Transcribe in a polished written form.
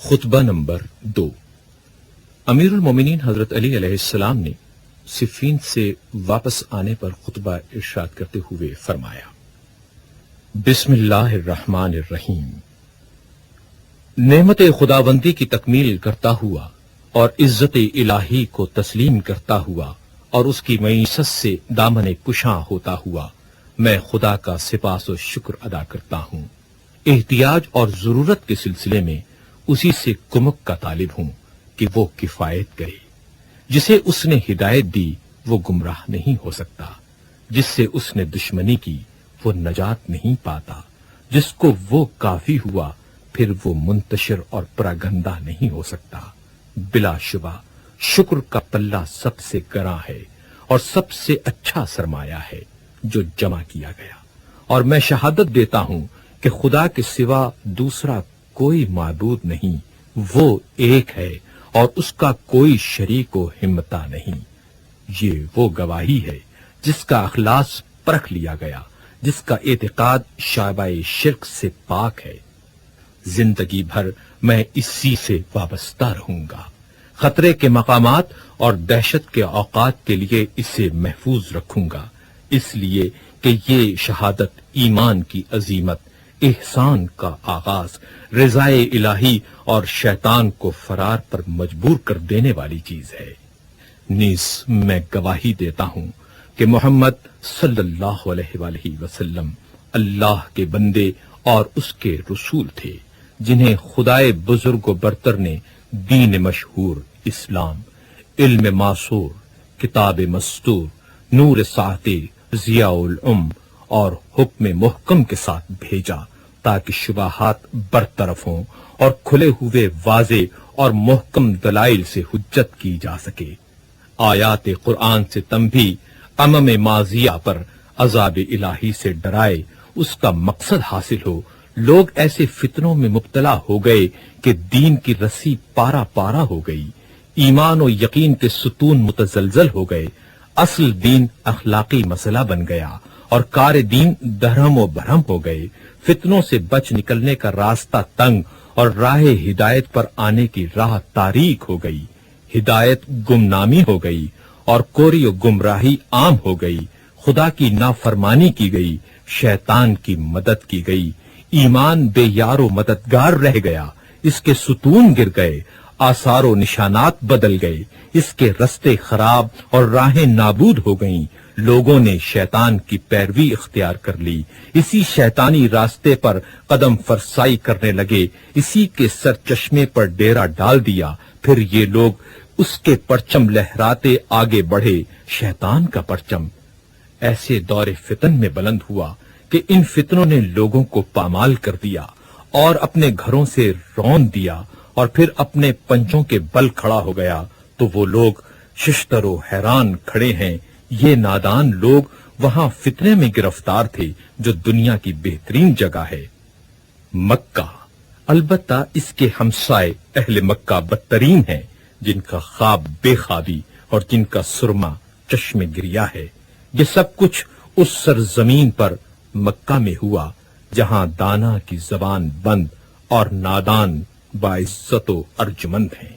خطبہ نمبر 2۔ امیر المومنین حضرت علی علیہ السلام نے صفین سے واپس آنے پر خطبہ ارشاد کرتے ہوئے فرمایا: بسم اللہ الرحمن الرحیم۔ نعمت خداوندی کی تکمیل کرتا ہوا اور عزت الہی کو تسلیم کرتا ہوا اور اس کی معیشت سے دامن کشاں ہوتا ہوا میں خدا کا سپاس و شکر ادا کرتا ہوں۔ احتیاج اور ضرورت کے سلسلے میں اسی سے کمک کا طالب ہوں کہ وہ کفایت کرے۔ جسے اس نے ہدایت دی وہ گمراہ نہیں ہو سکتا، جس سے اس نے دشمنی کی وہ نجات نہیں پاتا، جس کو وہ کافی ہوا پھر وہ منتشر اور پراگندہ نہیں ہو سکتا۔ بلا شبہ شکر کا پلہ سب سے گراں ہے اور سب سے اچھا سرمایہ ہے جو جمع کیا گیا، اور میں شہادت دیتا ہوں کہ خدا کے سوا دوسرا کوئی معبود نہیں، وہ ایک ہے اور اس کا کوئی شریک و ہمتا نہیں۔ یہ وہ گواہی ہے جس کا اخلاص پرکھ لیا گیا، جس کا اعتقاد شائبہ شرک سے پاک ہے۔ زندگی بھر میں اسی سے وابستہ رہوں گا۔ خطرے کے مقامات اور دہشت کے اوقات کے لیے اسے محفوظ رکھوں گا، اس لیے کہ یہ شہادت ایمان کی عظیمت، احسان کا آغاز، رضائے الہی اور شیطان کو فرار پر مجبور کر دینے والی چیز ہے۔ نیز میں گواہی دیتا ہوں کہ محمد صلی اللہ علیہ وآلہ وسلم اللہ کے بندے اور اس کے رسول تھے، جنہیں خدائے بزرگ و برتر نے دین مشہور اسلام، علم معصور، کتاب مستور، نور ساطع، ضیاء العم اور حکم محکم کے ساتھ بھیجا تاکہ شبہات برطرف ہوں اور کھلے ہوئے واضح اور محکم دلائل سے حجت کی جا سکے۔ آیات قرآن سے تنبیہ امم ماضیہ پر عذاب الہی سے ڈرائے، اس کا مقصد حاصل ہو۔ لوگ ایسے فتنوں میں مبتلا ہو گئے کہ دین کی رسی پارا پارا ہو گئی، ایمان و یقین کے ستون متزلزل ہو گئے، اصل دین اخلاقی مسئلہ بن گیا اور کار دین دھرم و بھرم ہو گئے۔ فتنوں سے بچ نکلنے کا راستہ تنگ اور راہ ہدایت پر آنے کی راہ تاریک ہو گئی۔ ہدایت گمنامی ہو گئی اور کوری و گمراہی عام ہو گئی۔ خدا کی نافرمانی کی گئی، شیطان کی مدد کی گئی، ایمان بے یار و مددگار رہ گیا، اس کے ستون گر گئے، آثار و نشانات بدل گئے، اس کے رستے خراب اور راہیں نابود ہو گئیں۔ لوگوں نے شیطان کی پیروی اختیار کر لی، اسی شیطانی راستے پر قدم فرسائی کرنے لگے، اسی کے سر چشمے پر ڈیرا ڈال دیا۔ پھر یہ لوگ اس کے پرچم لہراتے آگے بڑھے، شیطان کا پرچم ایسے دور فتن میں بلند ہوا کہ ان فتنوں نے لوگوں کو پامال کر دیا اور اپنے گھروں سے رون دیا، اور پھر اپنے پنجوں کے بل کھڑا ہو گیا۔ تو وہ لوگ ششتر و حیران کھڑے ہیں، یہ نادان لوگ وہاں فتنے میں گرفتار تھے جو دنیا کی بہترین جگہ ہے، مکہ۔ البتہ اس کے ہمسائے اہل مکہ بدترین ہیں، جن کا خواب بے خوابی اور جن کا سرما چشم گریا ہے۔ یہ سب کچھ اس سرزمین پر مکہ میں ہوا جہاں دانا کی زبان بند اور نادان باعزت و ارجمند ہیں۔